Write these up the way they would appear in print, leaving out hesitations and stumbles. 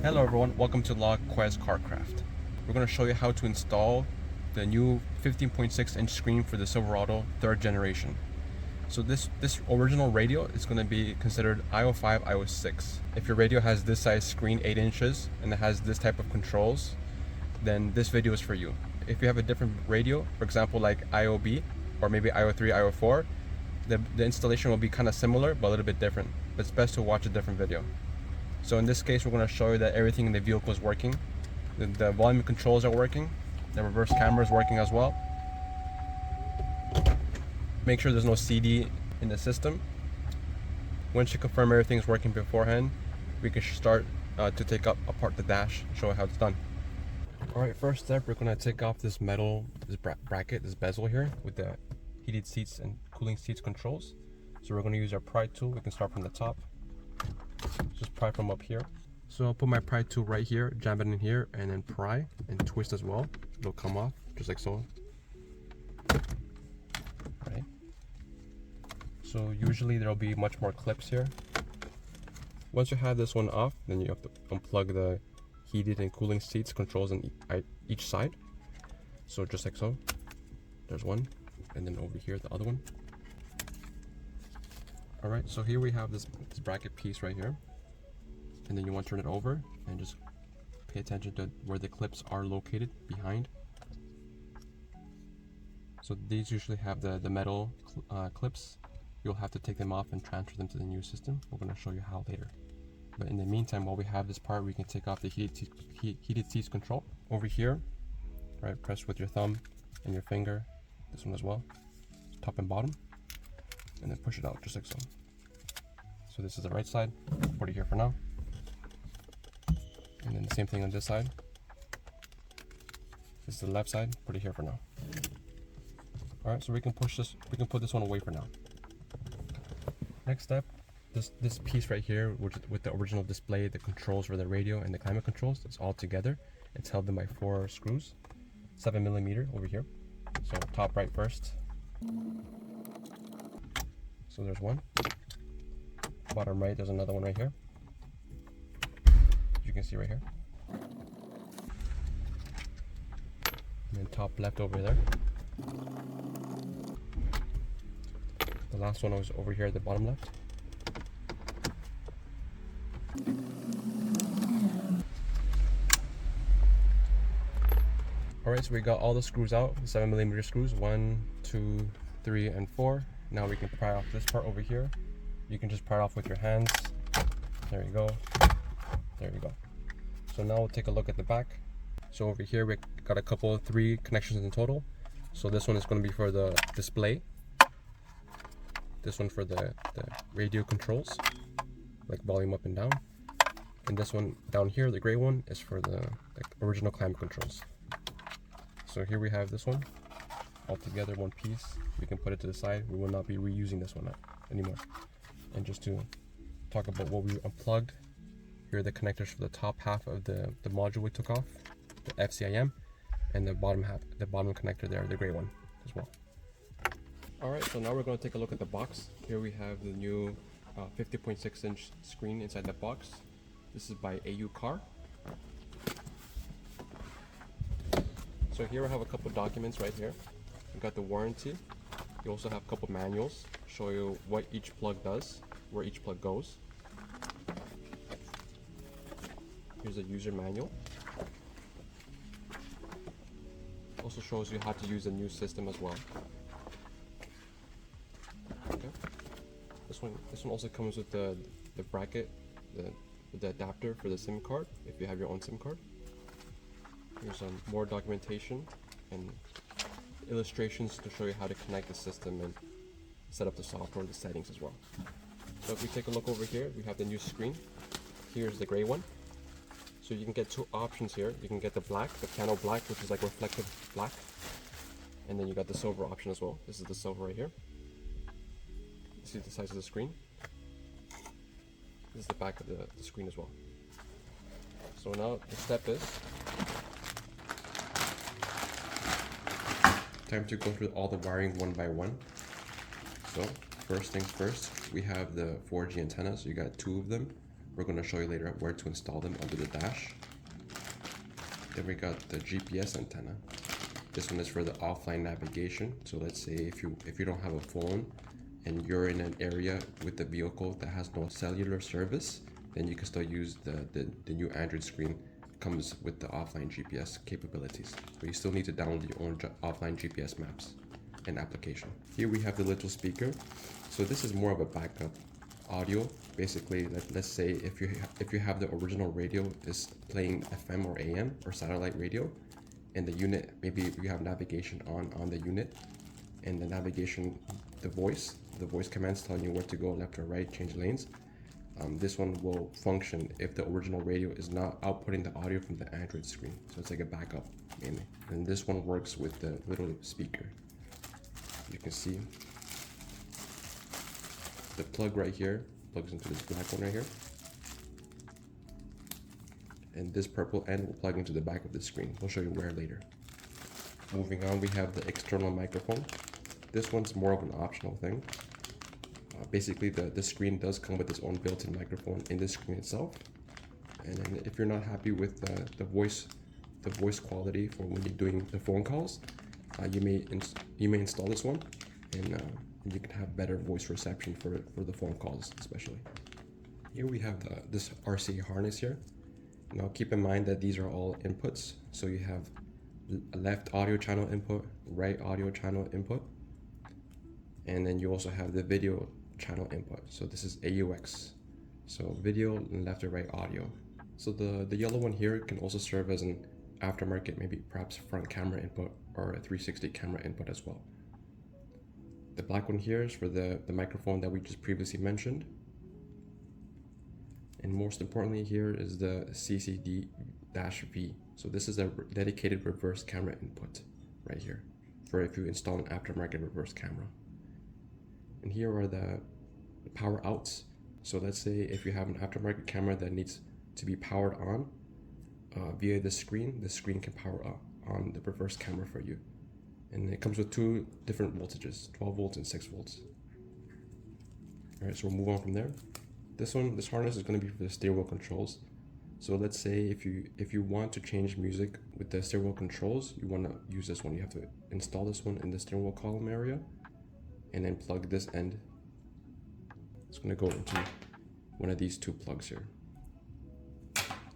Hello everyone, welcome to LAWQUEZ CarCraft. We're going to show you how to install the new 15.6 inch screen for the Silverado 3rd generation. So this original radio is going to be considered IO5, IO6. If your radio has this size screen, 8 inches, and it has this type of controls, then this video is for you. If you have a different radio, for example like IOB, or maybe IO3, IO4, the installation will be kind of similar, but a little bit different. But it's best to watch a different video. So in this case, we're going to show you that everything in the vehicle is working. The volume controls are working. The reverse camera is working as well. Make sure there's no CD in the system. Once you confirm everything's working beforehand, we can start to take apart the dash and show you how it's done. Alright, first step, we're going to take off this metal, this bracket, this bezel here with the heated seats and cooling seats controls. So we're going to use our pry tool. We can start from the top. Just pry from up here. So I'll put my pry tool right here, jam it in here, and then pry and twist as well. It'll come off just like so. Right. So usually there'll be much more clips here. Once you have this one off, then you have to unplug the heated and cooling seats controls on each side. So just like so. There's one, and then over here the other one. Alright, so here we have this bracket piece right here, and then you want to turn it over and just pay attention to where the clips are located behind. So these usually have the metal clips. You'll have to take them off and transfer them to the new system. We're going to show you how later. But in the meantime, while we have this part, we can take off the heated seats control. Over here, right, press with your thumb and your finger, this one as well, top and bottom, and then push it out just like so. So this is the right side, put it here for now. And then the same thing on this side. This is the left side, put it here for now. Alright, so we can put this one away for now. Next step, this piece right here, which with the original display, the controls for the radio and the climate controls, it's all together. It's held in by 4 screws, 7mm over here. So top right first. So there's one. Bottom right, there's another one right here. As you can see right here. And then top left over there. The last one was over here at the bottom left. Alright, so we got all the screws out, the 7mm screws, 1, 2, 3, and 4. Now we can pry off this part over here. You can just pry it off with your hands. There you go. There you go. So now we'll take a look at the back. So over here we got 3 connections in total. So this one is going to be for the display. This one for the radio controls, like volume up and down. And this one down here, the gray one, is for the original climate controls. So here we have this one, all together, one piece. We can put it to the side. We will not be reusing this one anymore. And just to talk about what we unplugged, here are the connectors for the top half of the module we took off, the FCIM, and the bottom half, the bottom connector there, the gray one as well. Alright, so now we're going to take a look at the box. Here we have the new 50.6 inch screen inside the box. This is by AuCar. So here I have a couple documents right here. We've got the warranty. You also have a couple manuals, show you what each plug does, where each plug goes. Here's a user manual. Also shows you how to use the new system as well. Okay. This one also comes with the bracket, the adapter for the SIM card, if you have your own SIM card. Here's some more documentation and illustrations to show you how to connect the system and set up the software and the settings as well. So if we take a look over here, we have the new screen. Here's the gray one. So you can get 2 options here. You can get the black, the piano black, which is like reflective black. And then you got the silver option as well. This is the silver right here. You see the size of the screen. This is the back of the screen as well. So now the step is time to go through all the wiring one by one. So first things first, we have the 4G antenna. So you got 2 of them. We're going to show you later where to install them under the dash. Then we got the GPS antenna. This one is for the offline navigation. So let's say if you don't have a phone and you're in an area with the vehicle that has no cellular service, then you can still use the new Android screen. Comes with the offline GPS capabilities, but you still need to download your own offline GPS maps and application. Here we have the little speaker. So this is more of a backup audio. Basically, let's say if you have the original radio is playing FM or AM or satellite radio, and the unit, maybe you have navigation on the unit, and the navigation, the voice commands telling you where to go, left or right, change lanes. This one will function if the original radio is not outputting the audio from the Android screen. So it's like a backup mainly. And this one works with the little speaker. You can see the plug right here plugs into this black one right here. And this purple end will plug into the back of the screen. We'll show you where later. Moving on, we have the external microphone. This one's more of an optional thing. Basically, the screen does come with its own built-in microphone in the screen itself. And then if you're not happy with the voice quality for when you're doing the phone calls, you may install this one, and you can have better voice reception for the phone calls especially. Here we have this RCA harness here. Now keep in mind that these are all inputs. So you have left audio channel input, right audio channel input, and then you also have the video channel input. So this is AUX, so video and left or right audio. So the yellow one here can also serve as an aftermarket, maybe perhaps front camera input or a 360 camera input as well. The black one here is for the microphone that we just previously mentioned. And most importantly here is the CCD-V. So this is a dedicated reverse camera input right here for if you install an aftermarket reverse camera. And here are the power outs. So let's say if you have an aftermarket camera that needs to be powered on via the screen can power up on the reverse camera for you. And it comes with two different voltages, 12 volts and 6 volts. All right, so we'll move on from there. This harness is going to be for the steering wheel controls. So let's say if you want to change music with the steering wheel controls, you want to use this one. You have to install this one in the steering wheel column area, and then plug this end. It's going to go into one of these two plugs here.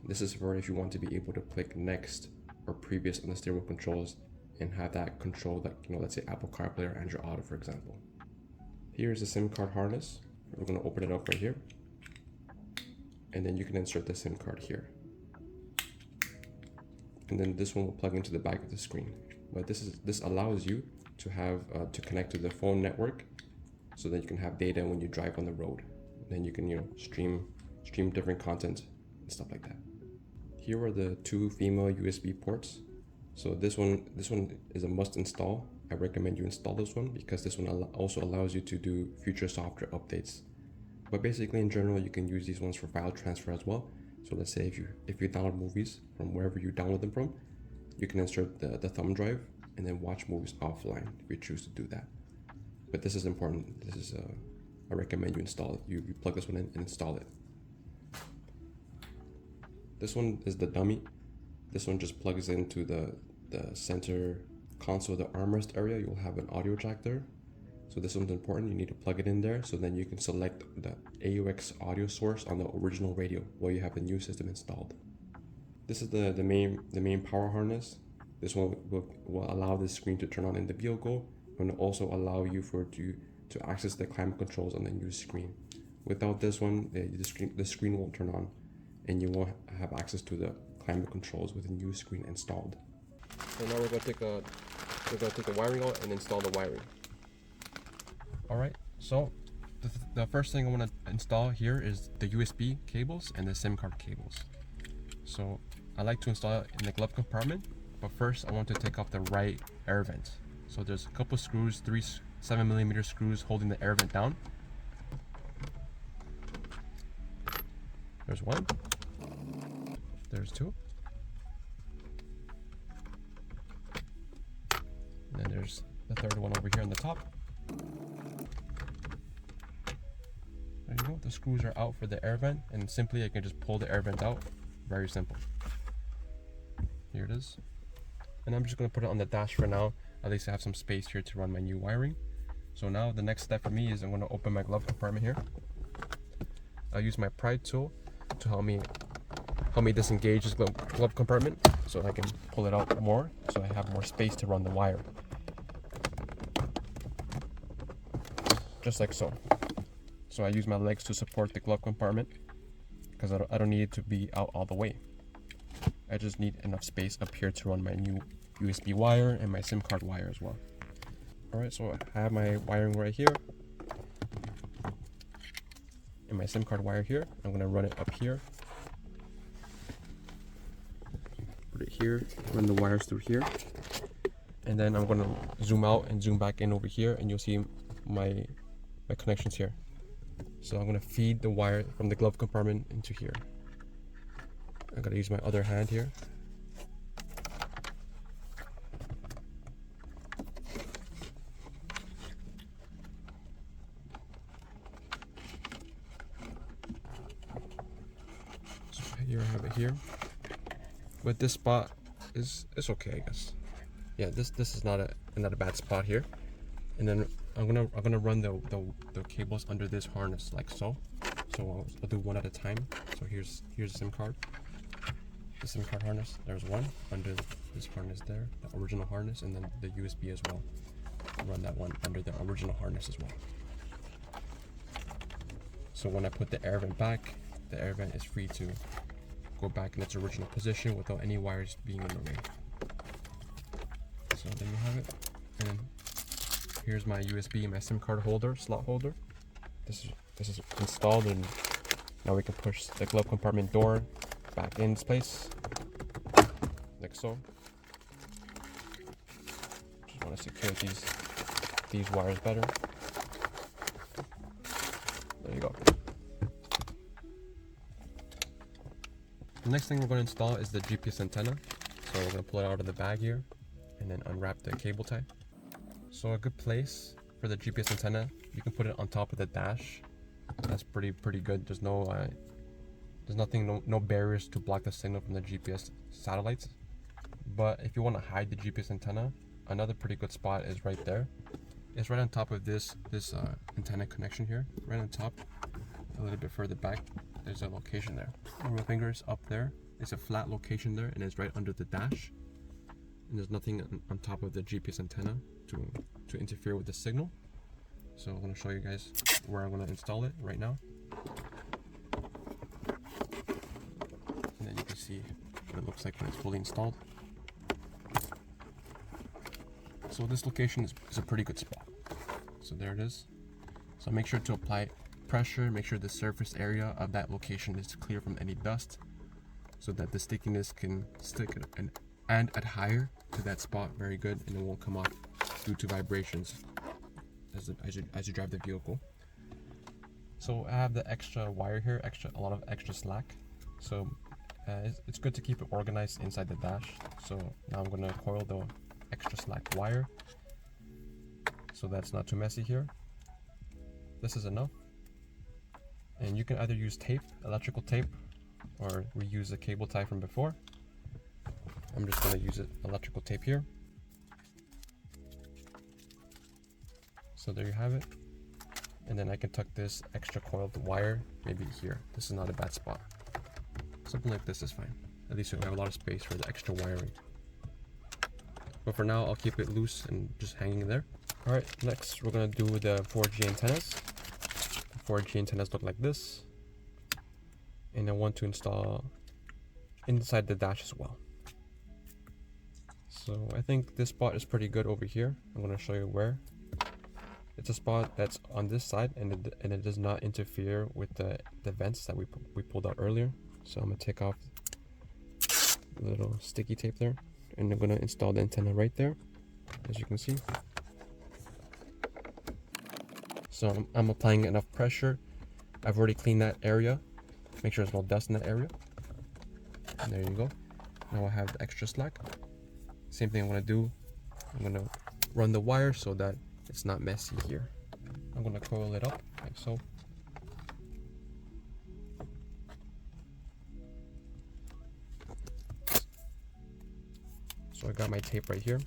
This is for if you want to be able to click next or previous on the steering wheel controls and have that control that, let's say Apple CarPlay or Android Auto, for example. Here's the SIM card harness. We're going to open it up right here. And then you can insert the SIM card here. And then this one will plug into the back of the screen. But this allows you to have to connect to the phone network, so that you can have data when you drive on the road. Then you can stream different content and stuff like that. Here are the two female USB ports. So this one is a must install. I recommend you install this one because this one also allows you to do future software updates. But basically, in general, you can use these ones for file transfer as well. So let's say if you download movies from wherever you download them from, you can insert the thumb drive and then watch movies offline if you choose to do that. But this is important. This is I recommend you install it. You plug this one in and install it. This one is the dummy. This one just plugs into the center console, the armrest area. You'll have an audio jack there. So this one's important. You need to plug it in there so then you can select the AUX audio source on the original radio while you have the new system installed. This is the main power harness. This one will allow the screen to turn on in the vehicle and also allow you to access the climate controls on the new screen. Without this one, the screen won't turn on and you won't have access to the climate controls with the new screen installed. And now we're going to take the wiring out and install the wiring. Alright, so the first thing I want to install here is the USB cables and the SIM card cables. So I like to install it in the glove compartment, but first I want to take off the right air vent. So there's a couple screws, 3 7mm screws holding the air vent down. There's one, there's two, and then there's the third one over here on the top. There you go, the screws are out for the air vent, and simply I can just pull the air vent out. Very simple. Here it is. And I'm just going to put it on the dash for now. At least I have some space here to run my new wiring. So now the next step for me is I'm going to open my glove compartment here. I'll use my pry tool to help me disengage this glove compartment so I can pull it out more, so I have more space to run the wire. Just like so. So I use my legs to support the glove compartment because I don't need it to be out all the way. I just need enough space up here to run my new USB wire and my SIM card wire as well. Alright, so I have my wiring right here and my SIM card wire here. I'm going to run it up here. Put it here, run the wires through here. And then I'm going to zoom out and zoom back in over here, and you'll see my connections here. So I'm going to feed the wire from the glove compartment into here. I'm going to use my other hand here. So here I have it here. But this spot is okay, I guess. Yeah, this is not a bad spot here. And then I'm gonna run the cables under this harness like so. So I'll do one at a time. So here's the SIM card. The SIM card harness. There's one under this harness there, the original harness, and then the USB as well. I'll run that one under the original harness as well. So when I put the air vent back, the air vent is free to go back in its original position without any wires being in the way. So there you have it. And then here's my USB and my SIM card holder, slot holder. This is installed, and now we can push the glove compartment door back in its place, like so. Just want to secure these wires better. There you go. The next thing we're going to install is the GPS antenna. So we're going to pull it out of the bag here and then unwrap the cable tie. So a good place for the GPS antenna, you can put it on top of the dash. That's pretty good. There's no barriers to block the signal from the GPS satellites. But if you want to hide the GPS antenna, another pretty good spot is right there. It's right on top of this antenna connection here, right on top. A little bit further back, there's a location there. My finger's up there. It's a flat location there, and it's right under the dash. And there's nothing on top of the GPS antenna to interfere with the signal. So I'm going to show you guys where I'm going to install it right now. And then you can see what it looks like when it's fully installed. So this location is a pretty good spot. So there it is. So make sure to apply pressure, make sure the surface area of that location is clear from any dust, so that the stickiness can stick and adhere to that spot very good, and it won't come off due to vibrations as you drive the vehicle. So I have the extra wire here, a lot of extra slack. So it's good to keep it organized inside the dash. So now I'm going to coil the extra slack wire so that's not too messy here. This is enough. And you can either use tape, electrical tape, or reuse the cable tie from before. I'm just going to use electrical tape here. So there you have it. And then I can tuck this extra coiled wire maybe here. This is not a bad spot. Something like this is fine. At least we have a lot of space for the extra wiring. But for now, I'll keep it loose and just hanging there. Alright, next we're going to do the 4G antennas. 4G antennas look like this, and I want to install inside the dash as well. So I think this spot is pretty good over here. I'm going to show you where. It's a spot that's on this side, and it does not interfere with the vents that we pulled out earlier. So I'm going to take off the little sticky tape there, and I'm going to install the antenna right there, as you can see. So I'm applying enough pressure. I've already cleaned that area. Make sure there's no dust in that area. And there you go. Now I have the extra slack. Same thing I'm going to do. I'm going to run the wire so that it's not messy here. I'm going to coil it up like so. So I got my tape right here.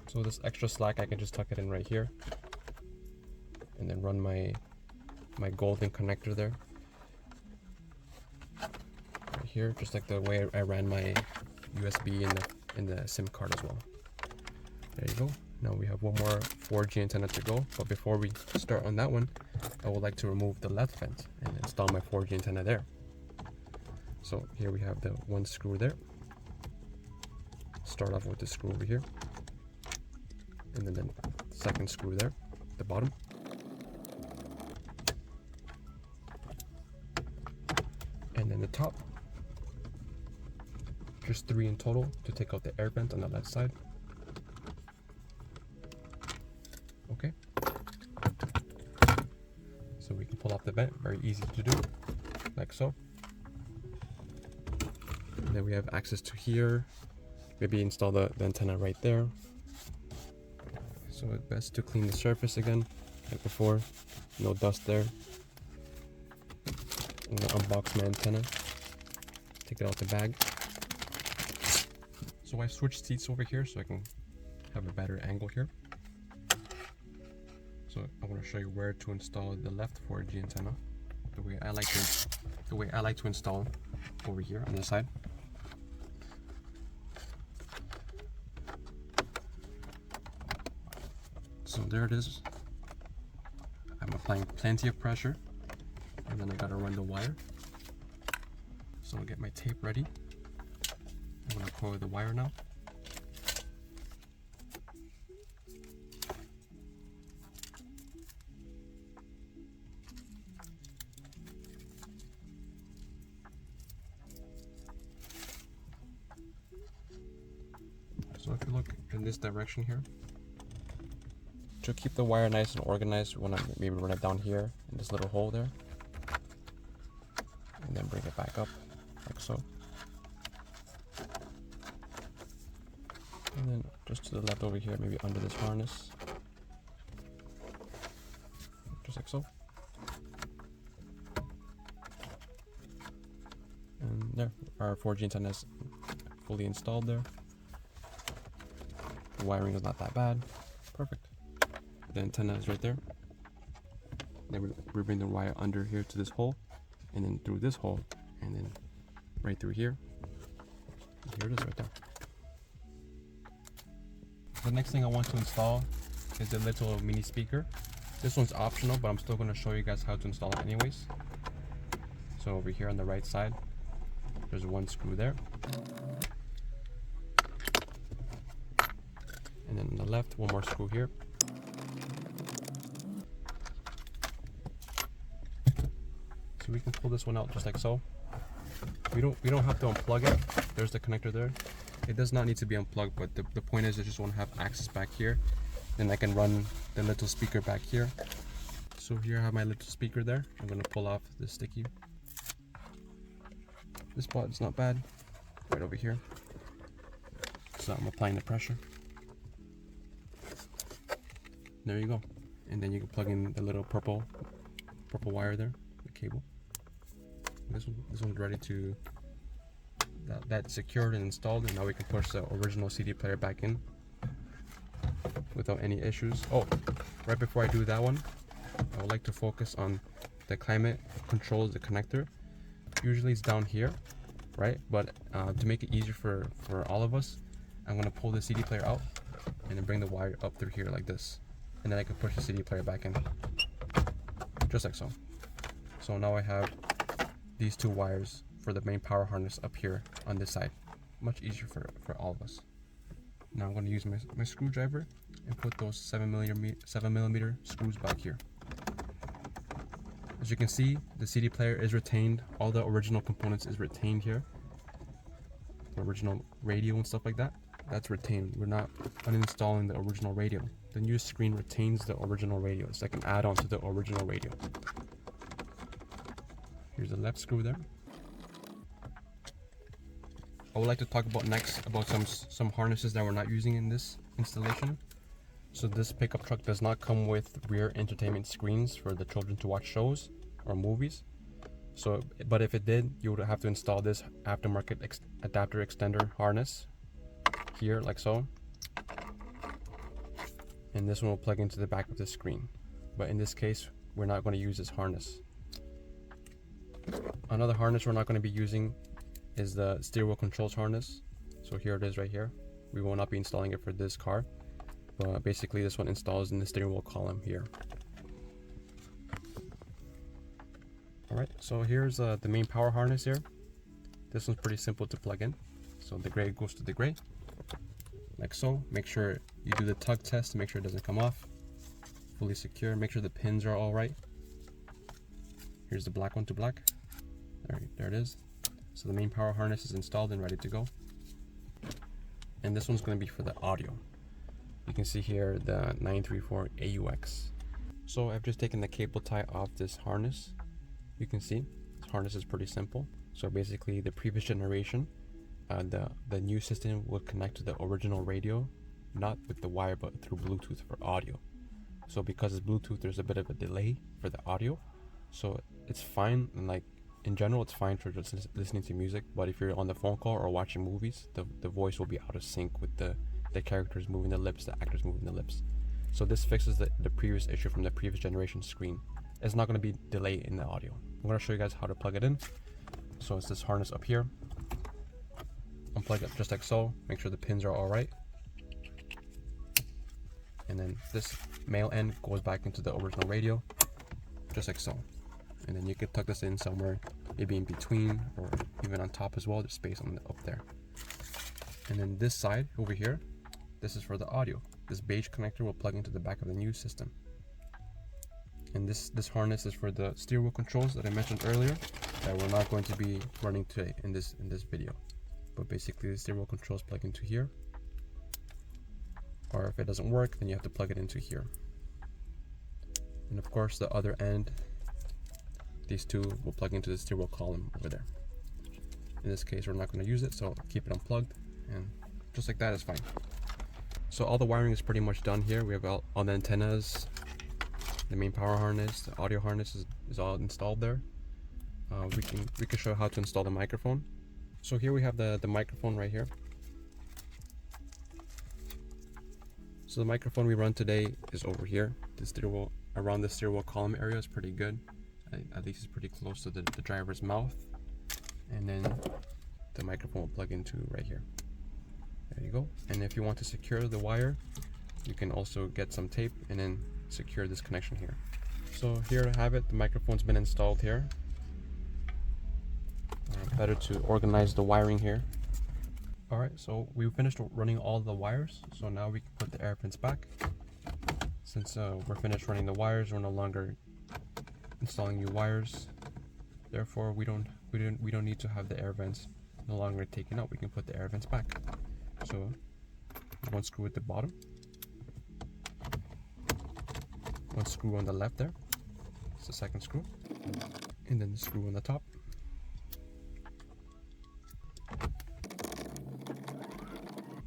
So this extra slack, I can just tuck it in right here and then run my golden connector there. Right here, just like the way I ran my USB in the SIM card as well. There you go. Now we have one more 4G antenna to go, but before we start on that one, I would like to remove the left vent and install my 4G antenna there. So here we have the one screw there. Start off with the screw over here, and then the second screw there, at the bottom. And then the top. Just 3 in total to take out the air vent on the left side. Okay. So we can pull off the vent, very easy to do, like so. And then we have access to here. Maybe install the antenna right there. So it's best to clean the surface again, like before. No dust there. I'm gonna unbox my antenna. Take it out the bag. So I switched seats over here so I can have a better angle here. So I want to show you where to install the left 4G antenna. The way I like to install over here on this side. So there it is. I'm applying plenty of pressure, and then I gotta run the wire. So I'll get my tape ready. I'm gonna coil the wire now. So if you look in this direction here, to keep the wire nice and organized, we want to maybe run it down here in this little hole there, and then bring it back up like so. And then just to the left over here, maybe under this harness, just like so. And there, our 4G antenna is fully installed there. The wiring is not that bad. Perfect. The antenna is right there. Then we bring the wire under here to this hole, and then through this hole, and then right through here. And here it is right there. The next thing I want to install is the little mini speaker. This one's optional, but I'm still going to show you guys how to install it anyways. So over here on the right side, there's one screw there. And then on the left, one more screw here. So we can pull this one out just like so. We don't have to unplug it. There's the connector there. It does not need to be unplugged, but the point is I just want to have access back here. Then I can run the little speaker back here. So here I have my little speaker there. I'm going to pull off the sticky. This spot is not bad. Right over here. So I'm applying the pressure. There you go. And then you can plug in the little purple wire there, the cable. This one's ready to, that's secured and installed, and now we can push the original CD player back in without any issues. Oh, right before I do that one, I would like to focus on the climate controls, the connector. Usually it's down here, right? But to make it easier for all of us, I'm gonna pull the CD player out and then bring the wire up through here like this. And then I can push the CD player back in, just like so. So now I have these two wires for the main power harness up here on this side. Much easier for all of us. Now I'm going to use my screwdriver and put those 7mm screws back here. As you can see, the CD player is retained. All the original components is retained here. The original radio and stuff like that, that's retained. We're not uninstalling the original radio. The new screen retains the original radio. It's like an add-on to the original radio. Here's the left screw there. I would like to talk about next about some harnesses that we're not using in this installation. So this pickup truck does not come with rear entertainment screens for the children to watch shows or movies. So, but if it did, you would have to install this aftermarket adapter extender harness here, like so. And this one will plug into the back of the screen. But in this case, we're not going to use this harness. Another harness we're not going to be using is the steering wheel controls harness. So here it is right here. We will not be installing it for this car, but basically this one installs in the steering wheel column here. Alright, so here's the main power harness here. This one's pretty simple to plug in. So the gray goes to the gray, like so. Make sure you do the tug test to make sure it doesn't come off. Fully secure, make sure the pins are all right. Here's the black one to black. There it is. So the main power harness is installed and ready to go. And this one's going to be for the audio. You can see here the 934 AUX. So I've just taken the cable tie off this harness. You can see this harness is pretty simple. So basically the previous generation, the new system would connect to the original radio, not with the wire but through Bluetooth for audio. So because it's Bluetooth, there's a bit of a delay for the audio. So it's fine, and like in general it's fine for just listening to music, but if you're on the phone call or watching movies, the voice will be out of sync with the characters moving their lips, the actors moving their lips. So this fixes the previous issue from the previous generation screen. It's not going to be delay in the audio. I'm going to show you guys how to plug it in. So it's this harness up here. Unplug it just like so. Make sure the pins are all right. And then this male end goes back into the original radio, just like so. And then you could tuck this in somewhere, maybe in between or even on top as well. There's space on up there. And then this side over here, this is for the audio. This beige connector will plug into the back of the new system. And this harness is for the steering wheel controls that I mentioned earlier, that we're not going to be running today in this video. But basically the steering wheel controls plug into here. Or if it doesn't work, then you have to plug it into here. And of course the other end, these two will plug into the steering wheel column over there. In this case, we're not going to use it, so keep it unplugged, and just like that is fine. So all the wiring is pretty much done here. We have all the antennas, the main power harness, the audio harness is all installed there. We can show how to install the microphone. So here we have the microphone right here. So the microphone we run today is over here. The steering wheel, around the steering wheel column area is pretty good. At least it's pretty close to the driver's mouth. And then the microphone will plug into right here. There you go. And if you want to secure the wire, you can also get some tape and then secure this connection here. So here I have it. The microphone's been installed here. Better to organize the wiring here. Alright, so we finished running all the wires. So now we can put the air vents back. Since we're finished running the wires, we're no longer installing new wires. Therefore, we don't need to have the air vents no longer taken out. We can put the air vents back. So one screw at the bottom, one screw on the left there. It's the second screw, and then the screw on the top.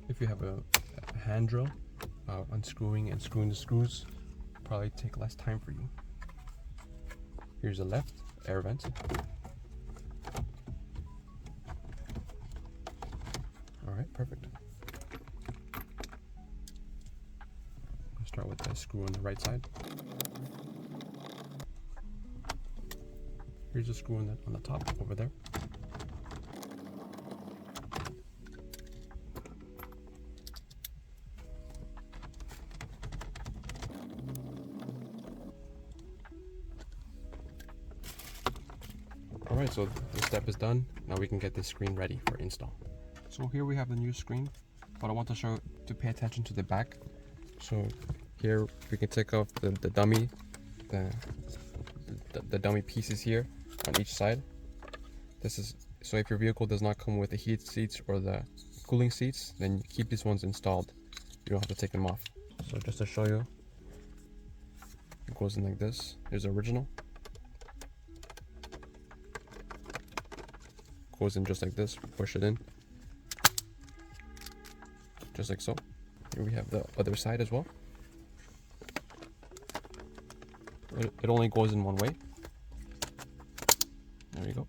If you have a hand drill, unscrewing and screwing the screws probably take less time for you. Here's the left air vent. Alright, perfect. I'll start with the screw on the right side. Here's the screw on the top over there. Alright, so this step is done. Now we can get this screen ready for install. So here we have the new screen, but I want to show to pay attention to the back. So here we can take off the dummy, the dummy pieces here on each side. This is so if your vehicle does not come with the heated seats or the cooling seats, then you keep these ones installed. You don't have to take them off. So just to show you, it goes in like this. Here's the original. Goes in just like this. Push it in, just like so. Here we have the other side as well. It only goes in one way, There we go.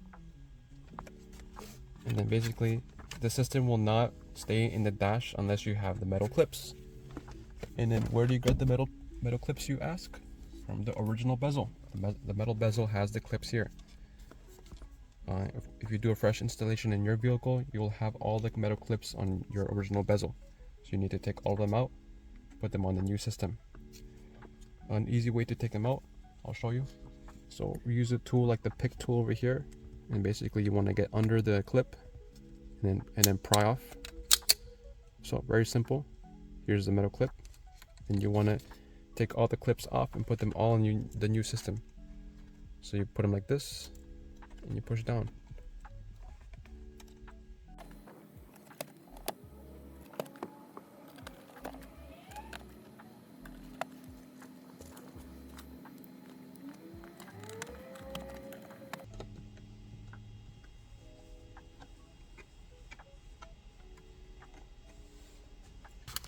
And then basically the system will not stay in the dash unless you have the metal clips. And then where do you get the metal clips, you ask? From the original bezel. The metal bezel has the clips here. If you do a fresh installation in your vehicle, you will have all the metal clips on your original bezel. So you need to take all of them out, put them on the new system. An easy way to take them out, I'll show you. So we use a tool like the pick tool over here, and basically you want to get under the clip and then pry off. So very simple. Here's the metal clip, and you want to take all the clips off and put them all in the new system. So you put them like this and you push down.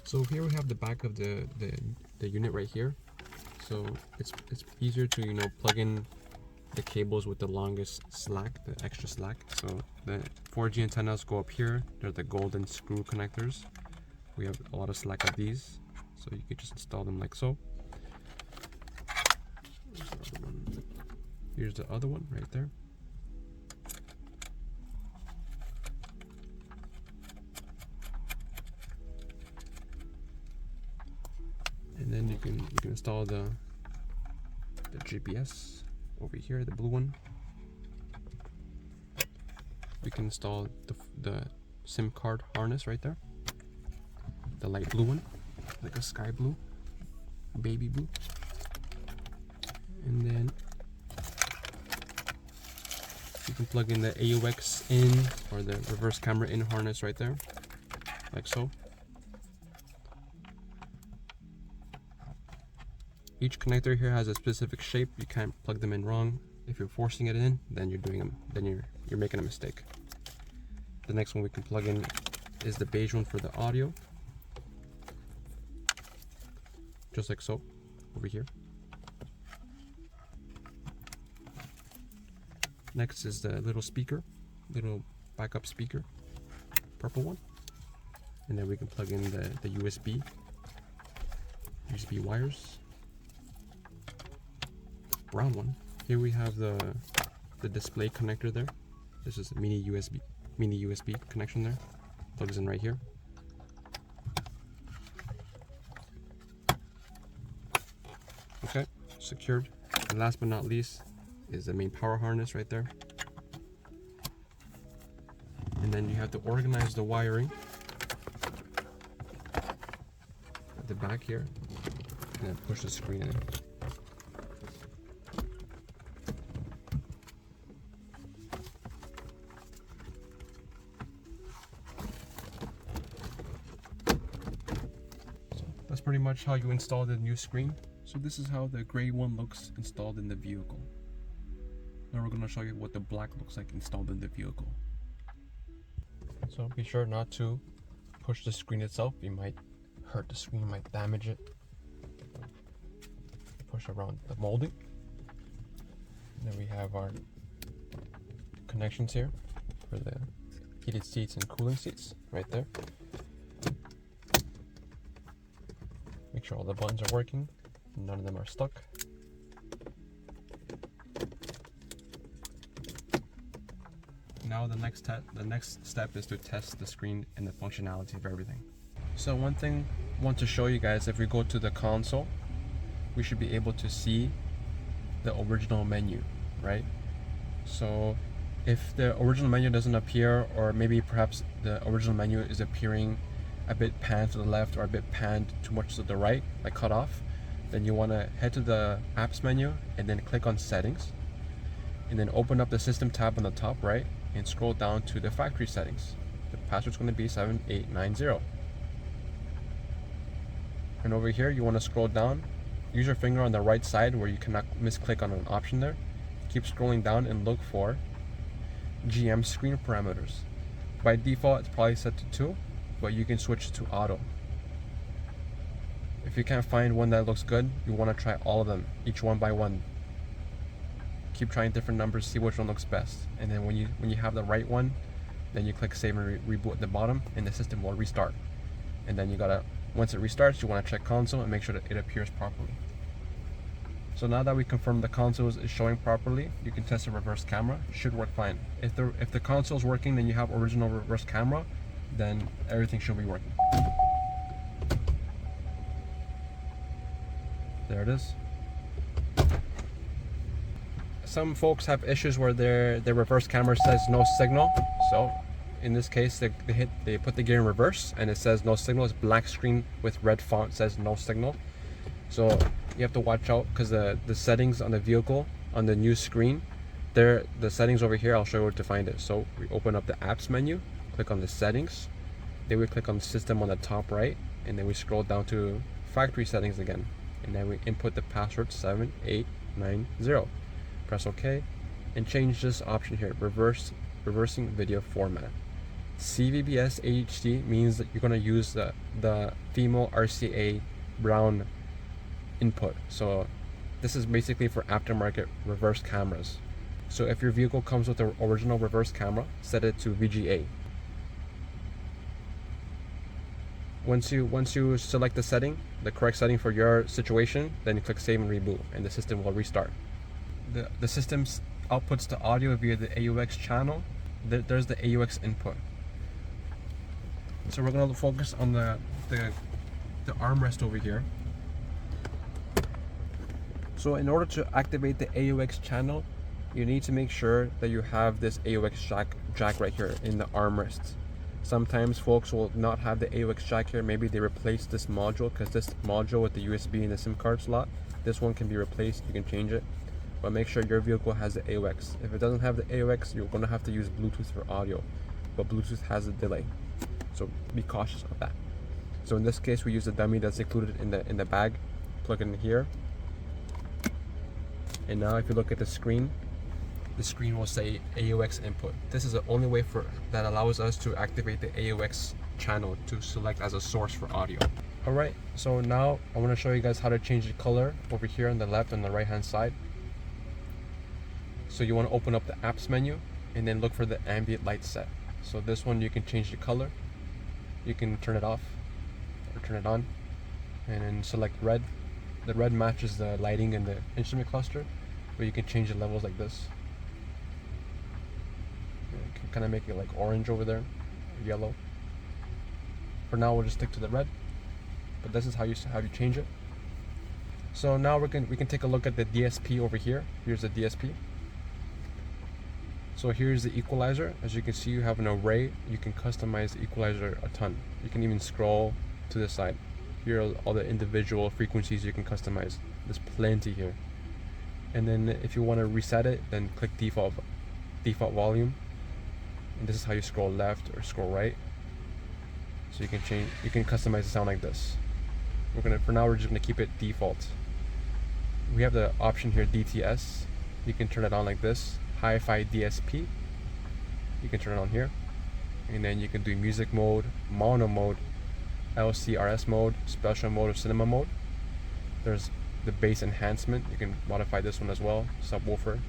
So here we have the back of the unit right here. So it's easier to plug in the cables with the longest slack, the extra slack. So the 4G antennas go up here. They're the golden screw connectors. We have a lot of slack of these, so you can just install them like so. Here's the other one right there. And then you can install the GPS over here, the blue one. We can install the SIM card harness right there, the light blue one, like a sky blue, baby blue. And then you can plug in the AUX in, or the reverse camera in harness right there, like so. Each connector here has a specific shape. You can't plug them in wrong. If you're forcing it in, then you're making a mistake. The next one we can plug in is the beige one for the audio, just like so, over here. Next is the little speaker, little backup speaker, purple one, and then we can plug in the USB wires. Brown one. Here we have the display connector there. This is a mini USB connection there. Plugs in right here. Okay, secured. And last but not least is the main power harness right there. And then you have to organize the wiring at the back here, and then push the screen in. That's pretty much how you install the new screen. So this is how the gray one looks installed in the vehicle. Now we're going to show you what the black looks like installed in the vehicle. So be sure not to push the screen itself. You might hurt the screen, might damage it. Push around the molding. And then we have our connections here for the heated seats and cooling seats right there. Make sure all the buttons are working, none of them are stuck. Now the next step is to test the screen and the functionality of everything. So one thing I want to show you guys, if we go to the console, we should be able to see the original menu, right? So if the original menu doesn't appear, or maybe perhaps the original menu is appearing a bit panned to the left or a bit panned too much to the right, like cut off, then you want to head to the apps menu and then click on settings, and then open up the system tab on the top right and scroll down to the factory settings. The password's going to be 7890. And over here you want to scroll down, use your finger on the right side where you cannot misclick on an option there. Keep scrolling down and look for GM screen parameters. By default it's probably set to 2, but you can switch to auto. If you can't find one that looks good, you want to try all of them, each one by one. keep trying different numbers, see which one looks best. And then when you have the right one, then you click save and reboot at the bottom, and the system will restart. And then you gotta, once it restarts, you wanna check console and make sure that it appears properly. So now that we confirmed the console is showing properly, you can test the reverse camera. Should work fine. If the console is working, then you have original reverse camera, then everything should be working. There it is. Some folks have issues where their reverse camera says no signal. So in this case, they put the gear in reverse and it says no signal. It's black screen with red font says no signal. So you have to watch out because the settings on the vehicle on the new screen, the settings over here, I'll show you where to find it. So we open up the apps menu, click on the settings, then we click on the system on the top right, and then we scroll down to factory settings again, and then we input the password 7890. Press OK and change this option here, reversing video format. CVBS HD means that you're going to use the female RCA brown input. So this is basically for aftermarket reverse cameras. So if your vehicle comes with the original reverse camera, set it to VGA. Once you select the setting, the correct setting for your situation, then you click save and reboot and the system will restart. The system outputs the audio via the AUX channel. There's the AUX input. So we're going to focus on the armrest over here. So in order to activate the AUX channel, you need to make sure that you have this AUX jack right here in the armrest. Sometimes folks will not have the AUX jack here. Maybe they replace this module, because this module with the USB and the SIM card slot, this one can be replaced. You can change it, but make sure your vehicle has the AUX. If it doesn't have the AUX, you're going to have to use Bluetooth for audio, but Bluetooth has a delay, so be cautious of that. So in this case, we use the dummy that's included in the bag. Plug it in here, and now if you look at the screen will say AUX input. This is the only way that allows us to activate the AUX channel to select as a source for audio. Alright, so now I want to show you guys how to change the color over here on the left and the right hand side. So you want to open up the apps menu and then look for the ambient light set. So this one you can change the color. You can turn it off or turn it on, and then select red. The red matches the lighting in the instrument cluster, but you can change the levels like this. You can kind of make it like orange over there, or yellow. For now, we'll just stick to the red, but this is how you change it. So now we can take a look at the DSP over here. Here's the DSP. So here's the equalizer. As you can see, you have an array. You can customize the equalizer a ton. You can even scroll to the side. Here are all the individual frequencies you can customize. There's plenty here. And then if you want to reset it, then click default volume. And this is how you scroll left or scroll right. So you can customize the sound like this. For now we're just gonna keep it default. We have the option here, DTS. You can turn it on like this. Hi-Fi DSP. You can turn it on here. And then you can do music mode, mono mode, LCRS mode, special mode, or cinema mode. There's the bass enhancement. You can modify this one as well. Subwoofer.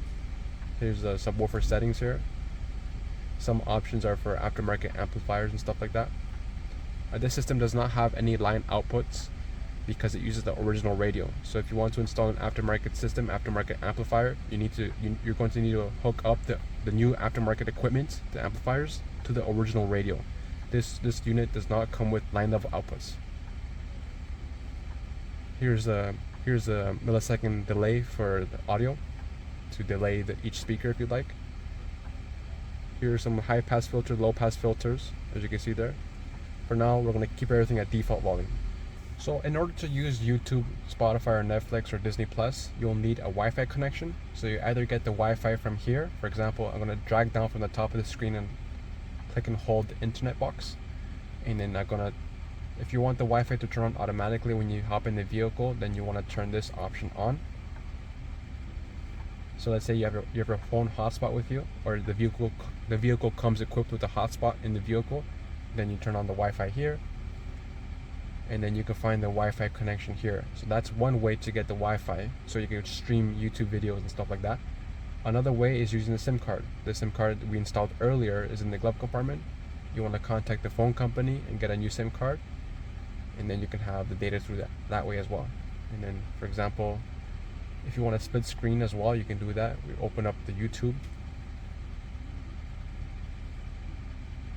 Here's the subwoofer settings here. Some options are for aftermarket amplifiers and stuff like that. This system does not have any line outputs because it uses the original radio. So if you want to install an aftermarket system, aftermarket amplifier, you're going to need to hook up the new aftermarket equipment, the amplifiers, to the original radio. This unit does not come with line level outputs. Here's a millisecond delay for the audio to delay each speaker if you'd like. Here are some high pass filters, low pass filters, as you can see there. For now, we're going to keep everything at default volume. So in order to use YouTube, Spotify, or Netflix, or Disney Plus, you'll need a Wi-Fi connection. So you either get the Wi-Fi from here. For example, I'm going to drag down from the top of the screen and click and hold the internet box. And then if you want the Wi-Fi to turn on automatically when you hop in the vehicle, then you want to turn this option on. So let's say you have your phone hotspot with you, or the vehicle comes equipped with a hotspot in the vehicle. Then you turn on the Wi-Fi here, and then you can find the Wi-Fi connection here. So that's one way to get the Wi-Fi, so you can stream YouTube videos and stuff like that. Another way is using the SIM card. The SIM card we installed earlier is in the glove compartment. You want to contact the phone company and get a new SIM card, and then you can have the data through that way as well. And then, for example, if you want to split screen as well, you can do that. We open up the YouTube.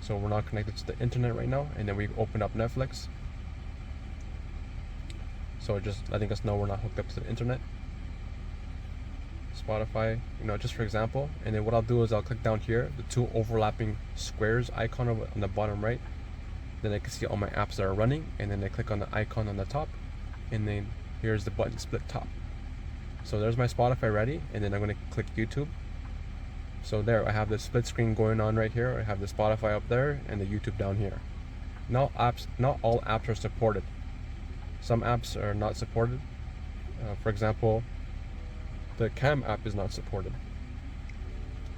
So we're not connected to the internet right now, and then we open up Netflix. So just letting us know we're not hooked up to the internet. Spotify, just for example. And then what I'll do is I'll click down here, the two overlapping squares icon on the bottom right. Then I can see all my apps that are running, and then I click on the icon on the top, and then here's the button split top. So there's my Spotify ready, and then I'm going to click YouTube. So there, I have the split screen going on right here. I have the Spotify up there and the YouTube down here. Not all apps are supported. Some apps are not supported. For example, the cam app is not supported.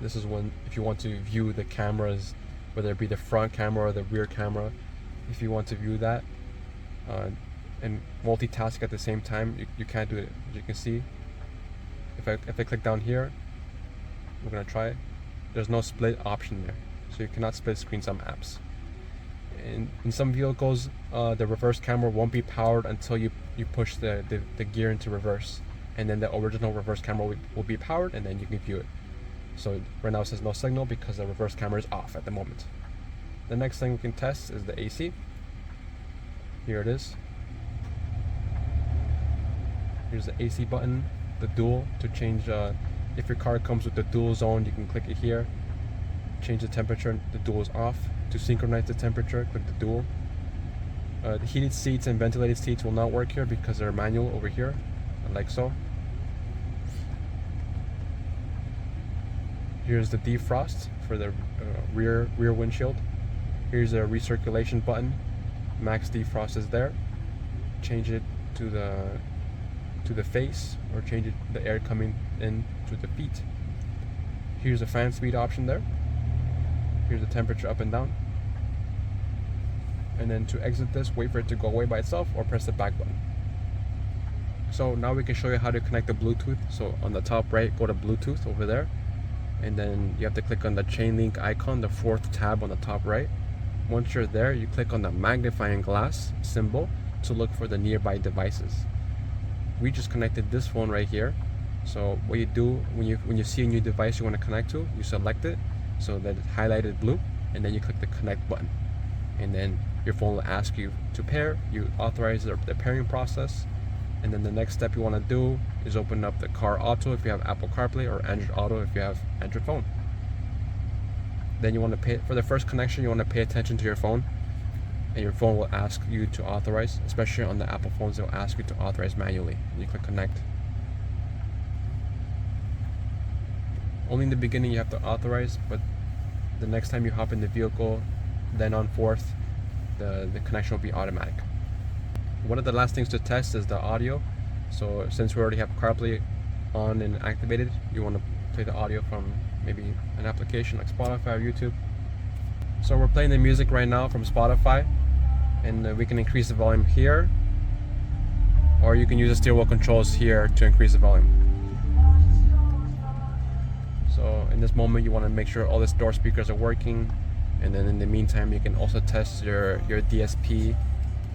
This is when, if you want to view the cameras, whether it be the front camera or the rear camera, if you want to view that and multitask at the same time, you can't do it. As you can see, if I click down here, we're gonna try it. There's no split option there, so you cannot split screen some apps. In some vehicles, the reverse camera won't be powered until you push the gear into reverse, and then the original reverse camera will be powered, and then you can view it. So right now it says no signal because the reverse camera is off at the moment. The next thing we can test is the AC. Here it is. Here's the AC button, the dual to change. If your car comes with the dual zone, you can click it here. Change the temperature, the dual is off. To synchronize the temperature, click the dual. The heated seats and ventilated seats will not work here because they're manual over here, like so. Here's the defrost for the rear windshield. Here's a recirculation button. Max defrost is there. Change it to the face, or change it the air coming in through the feet. Here's a fan speed option there. Here's the temperature up and down. And then to exit this, wait for it to go away by itself or press the back button. So now we can show you how to connect the Bluetooth. So on the top right, go to Bluetooth over there. And then you have to click on the chain link icon, the fourth tab on the top right. Once you're there, you click on the magnifying glass symbol to look for the nearby devices. We just connected this phone right here. So what you do when you see a new device you want to connect to, you select it so that it's highlighted blue, and then you click the connect button, and then your phone will ask you to pair. You authorize the pairing process, and then the next step you want to do is open up the CarAuto if you have Apple CarPlay, or Android Auto if you have Android phone. Then you want to pay for the first connection. You want to pay attention to your phone, and your phone will ask you to authorize. Especially on the Apple phones, they'll ask you to authorize manually. And you click connect. Only in the beginning you have to authorize, but the next time you hop in the vehicle, then on forth, the connection will be automatic. One of the last things to test is the audio. So since we already have CarPlay on and activated, you want to play the audio from maybe an application like Spotify or YouTube. So we're playing the music right now from Spotify, and we can increase the volume here, or you can use the steering wheel controls here to increase the volume. So in this moment you want to make sure all the door speakers are working, and then in the meantime you can also test your DSP,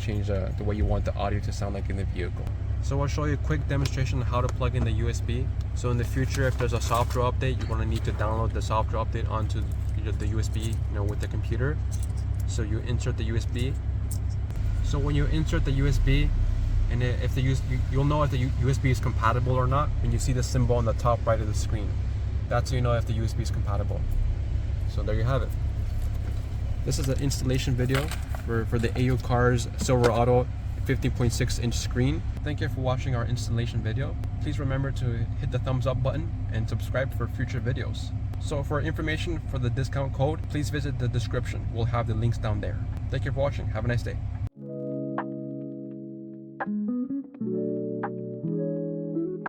change the way you want the audio to sound like in the vehicle. So I'll show you a quick demonstration of how to plug in the USB. So in the future, if there's a software update, you're going to need to download the software update onto the USB, with the computer. So you insert the USB. So when you insert the USB, and if you'll know if the USB is compatible or not when you see the symbol on the top right of the screen. That's how you know if the USB is compatible. So there you have it. This is an installation video for the AuCar's Silverado 15.6-inch screen. Thank you for watching our installation video. Please remember to hit the thumbs up button and subscribe for future videos. So for information for the discount code, please visit the description. We'll have the links down there. Thank you for watching. Have a nice day.